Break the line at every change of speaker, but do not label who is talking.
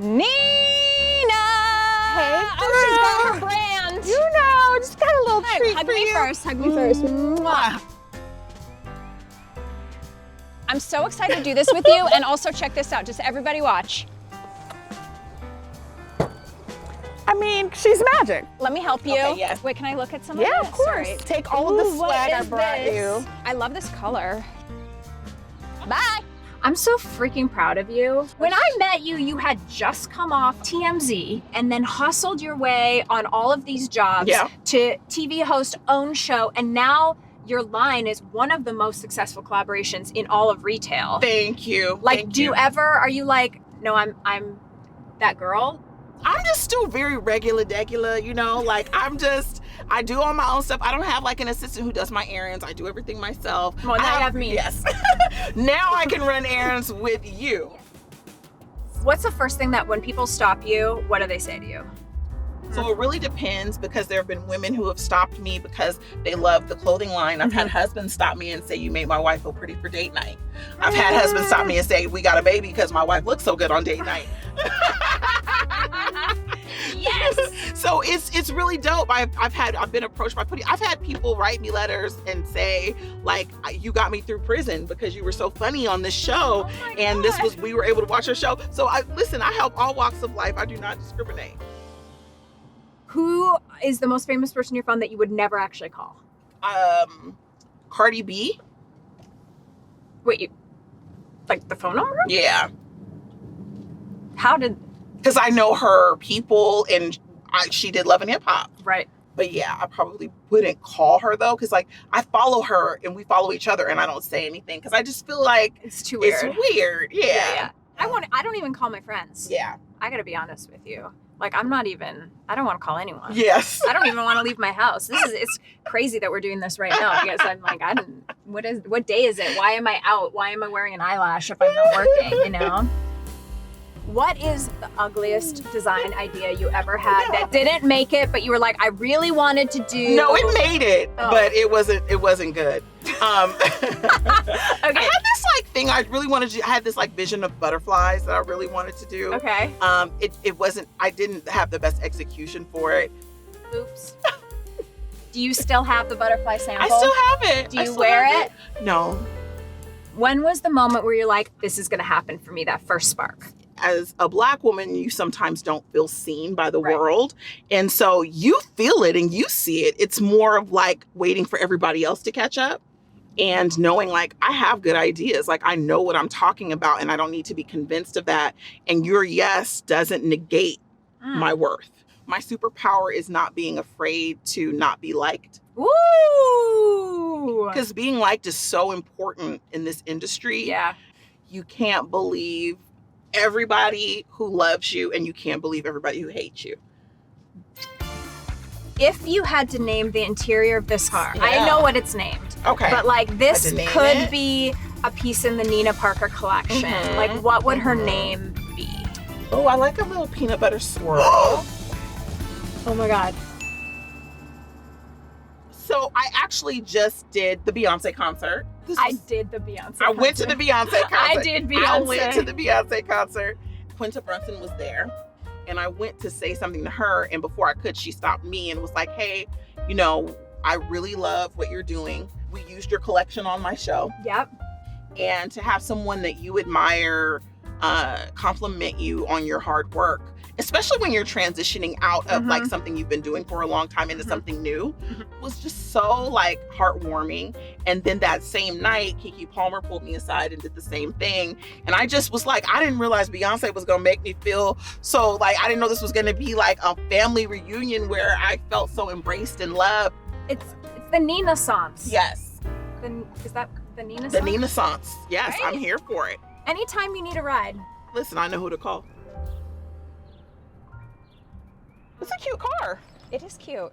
Nina!
Hey,
oh, she's got her brand.
You know, just got a little treat
Hug
for
me
you.
first. Hug me first. Mwah. I'm so excited to do this with you, and also check this out. Just everybody watch.
I mean, she's magic.
Let me help you.
Okay, yes.
Wait, can I look at some of
Yeah,
it?
of course.
Sorry.
Take all of the
Ooh, what
swag I
is
brought
this?
you.
I love this color. Bye. I'm so freaking proud of you. When I met you, you had just come off TMZ and then hustled your way on all of these jobs to TV host, own show, and now your line is one of the most successful collaborations in all of retail.
Thank you.
Like,
Thank
do you ever, are you like, no, I'm that girl?
I'm just still very regular, you know, like I do all my own stuff. I don't have like an assistant who does my errands. I do everything myself.
Well, now you have me.
Yes. Now I can run errands with you.
What's the first thing that when people stop you, what do they say to you?
So it really depends, because there have been women who have stopped me because they love the clothing line. I've had husbands stop me and say, you made my wife feel pretty for date night. I've had husbands stop me and say, we got a baby because my wife looks so good on date night.
Yes.
So it's really dope. I've been approached by I've had people write me letters and say, like, you got me through prison because you were so funny on this show, and we were able to watch your show. So I help all walks of life. I do not discriminate.
Who is the most famous person you found that you would never actually call?
Cardi B.
Wait, like the phone number?
Yeah.
How did?
Because I know her people, and she did Love and Hip Hop.
Right.
But yeah, I probably wouldn't call her though, because like I follow her and we follow each other, and I don't say anything because I just feel like
it's too weird.
It's weird. Yeah.
I don't even call my friends.
Yeah.
I gotta be honest with you. Like, I don't want to call anyone.
Yes.
I don't even want to leave my house. It's crazy that we're doing this right now, because I'm like, what day is it? Why am I out? Why am I wearing an eyelash if I'm not working, you know? What is the ugliest design idea you ever had that didn't make it, but you were like, I really wanted to do?
No, it made it, but it wasn't good. Okay. I had this like thing I really wanted to do. I had this like vision of butterflies that I really wanted to do.
Okay.
It wasn't, I didn't have the best execution for it.
Oops. Do you still have the butterfly sample?
I still have it.
Do you wear it?
No.
When was the moment where you're like, this is gonna happen for me, that first spark?
As a Black woman, you sometimes don't feel seen by the world. And so you feel it and you see it. It's more of like waiting for everybody else to catch up and knowing like, I have good ideas. Like, I know what I'm talking about and I don't need to be convinced of that. And your yes doesn't negate my worth. My superpower is not being afraid to not be liked.
Woo!
Because being liked is so important in this industry.
Yeah.
You can't believe everybody who loves you, and you can't believe everybody who hates you.
If you had to name the interior of this car, I know what it's named.
Okay.
But like, this could
it.
be a piece in the Nina Parker collection. Like, what would her name be?
Oh, I like a little peanut butter swirl.
Oh my God.
So I actually just did the Beyonce concert.
I did the Beyonce concert.
I went to the Beyonce concert.
I did Beyonce.
I went to the Beyonce concert. Quinta Brunson was there. And I went to say something to her. And before I could, she stopped me and was like, hey, you know, I really love what you're doing. We used your collection on my show.
Yep.
And to have someone that you admire compliment you on your hard work, especially when you're transitioning out of like something you've been doing for a long time into something new, was just so like heartwarming. And then that same night, Keke Palmer pulled me aside and did the same thing. And I just was like, I didn't realize Beyonce was gonna make me feel so like, I didn't know this was gonna be like a family reunion where I felt so embraced and loved.
It's the Nina Sans.
Yes.
Is that the Nina Sans?
The Nina Sans. Yes,
Right?
I'm here for it.
Anytime you need a ride.
Listen, I know who to call. It's a cute car.
It is cute.